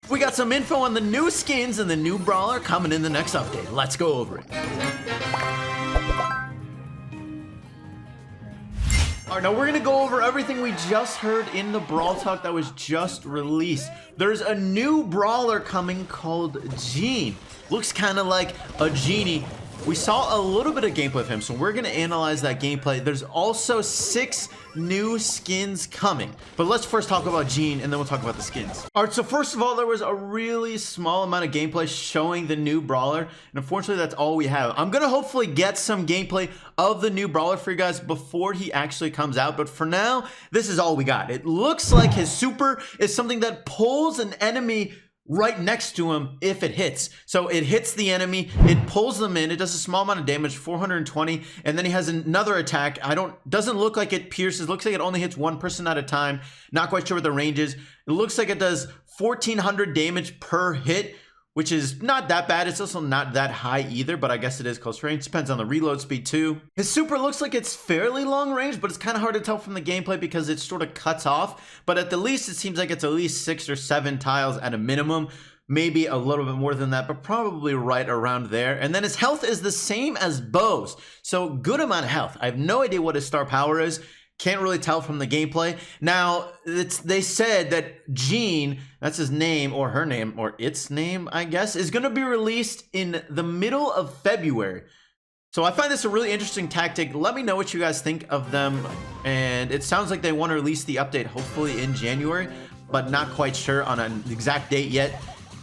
We got some info on the new skins and the new Brawler coming in the next update. Let's go over it. Alright, now we're gonna go over everything we just heard in the Brawl Talk that was just released. There's a new Brawler coming called Gene. Looks kind of like a genie. We saw a little bit of gameplay of him, so we're gonna analyze that gameplay. There's also 6 new skins coming. But let's first talk about Gene, and then we'll talk about the skins. Alright, so first of all, there was a really small amount of gameplay showing the new Brawler, and unfortunately, that's all we have. I'm gonna hopefully get some gameplay of the new Brawler for you guys before he actually comes out, but for now, this is all we got. It looks like his super is something that pulls an enemy right next to him if it hits. So it hits the enemy, it pulls them in, it does a small amount of damage, 420, and then he has another attack. Doesn't look like it pierces, looks like it only hits one person at a time. Not quite sure what the range is. It looks like it does 1400 damage per hit, which is not that bad. It's also not that high either, but I guess it is close range. Depends on the reload speed too. His super looks like it's fairly long range, but it's kind of hard to tell from the gameplay because it sort of cuts off. But at the least, it seems like it's at least 6 or 7 tiles at a minimum. Maybe a little bit more than that, but probably right around there. And then his health is the same as Bo's. So good amount of health. I have no idea what his star power is. Can't really tell from the gameplay. Now, they said that Gene, that's his name, or her name, or its name, I guess, is going to be released in the middle of February. So I find this a really interesting tactic. Let me know what you guys think of them. And it sounds like they want to release the update hopefully in January, but not quite sure on an exact date yet.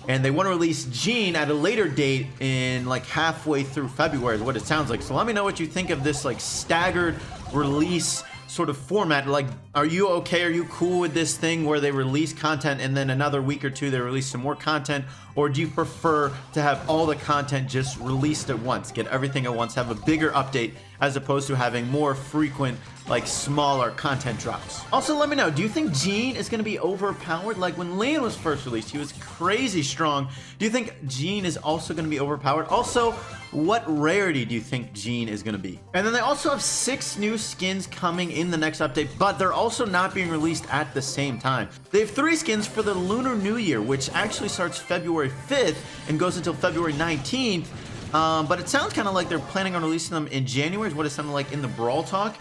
And they want to release Gene at a later date in like halfway through February is what it sounds like. So let me know what you think of this like staggered release sort of format. Like, are you okay? Are you cool with this thing where they release content and then another week or two they release some more content? Or do you prefer to have all the content just released at once, get everything at once, have a bigger update as opposed to having more frequent, like smaller content drops? Also, let me know, do you think Gene is going to be overpowered? Like when Leon was first released, he was crazy strong. Do you think Gene is also going to be overpowered? Also, what rarity do you think Gene is going to be? And then they also have 6 new skins coming in the next update, but they're also not being released at the same time. They have 3 skins for the Lunar New Year, which actually starts February 5th and goes until February 19th. But it sounds kind of like they're planning on releasing them in January, is what it sounded like in the Brawl Talk.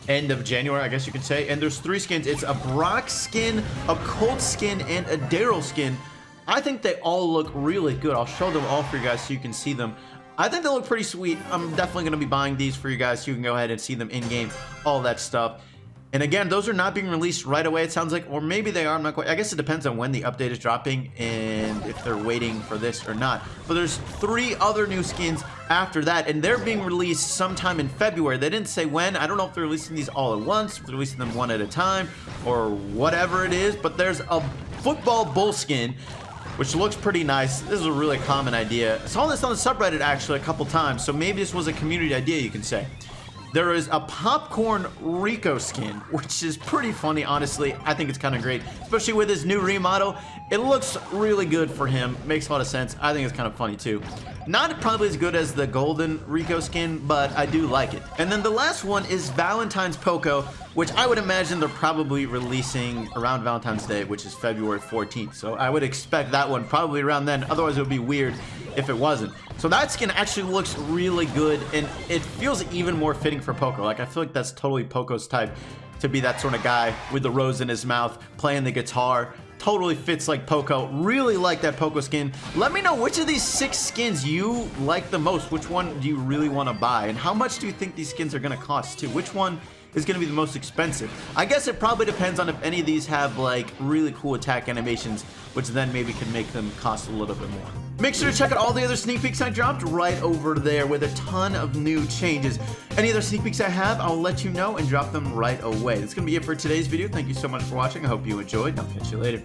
End of January, I guess you could say. And there's 3 skins. It's a Brock skin, a Colt skin, and a Daryl skin. I think they all look really good. I'll show them all for you guys so you can see them. I think they look pretty sweet. I'm definitely going to be buying these for you guys so you can go ahead and see them in-game, all that stuff. And again, those are not being released right away, it sounds like, or maybe they are, I'm not quite, I guess it depends on when the update is dropping and if they're waiting for this or not. But there's 3 other new skins after that, and they're being released sometime in February. They didn't say when. I don't know if they're releasing these all at once, if they're releasing them one at a time, or whatever it is, but there's a football bull skin, which looks pretty nice. This is a really common idea. I saw this on the subreddit actually a couple times, so maybe this was a community idea, you can say. There is a popcorn Rico skin, which is pretty funny, honestly. I think it's kind of great, especially with his new remodel. It looks really good for him. Makes a lot of sense. I think it's kind of funny too. Not probably as good as the golden Rico skin, but I do like it. And then the last one is Valentine's Poco, which I would imagine they're probably releasing around Valentine's Day, which is February 14th. So I would expect that one probably around then. Otherwise, it would be weird if it wasn't. So that skin actually looks really good, and it feels even more fitting for Poco. Like, I feel like that's totally Poco's type, to be that sort of guy with the rose in his mouth, playing the guitar. Totally fits like Poco. Really like that Poco skin. Let me know which of these 6 skins you like the most. Which one do you really want to buy? And how much do you think these skins are going to cost too? Which one is going to be the most expensive? I guess it probably depends on if any of these have like really cool attack animations, which then maybe can make them cost a little bit more. Make sure to check out all the other sneak peeks I dropped right over there with a ton of new changes. Any other sneak peeks I have, I'll let you know and drop them right away. That's going to be it for today's video. Thank you so much for watching. I hope you enjoyed, and I'll catch you later.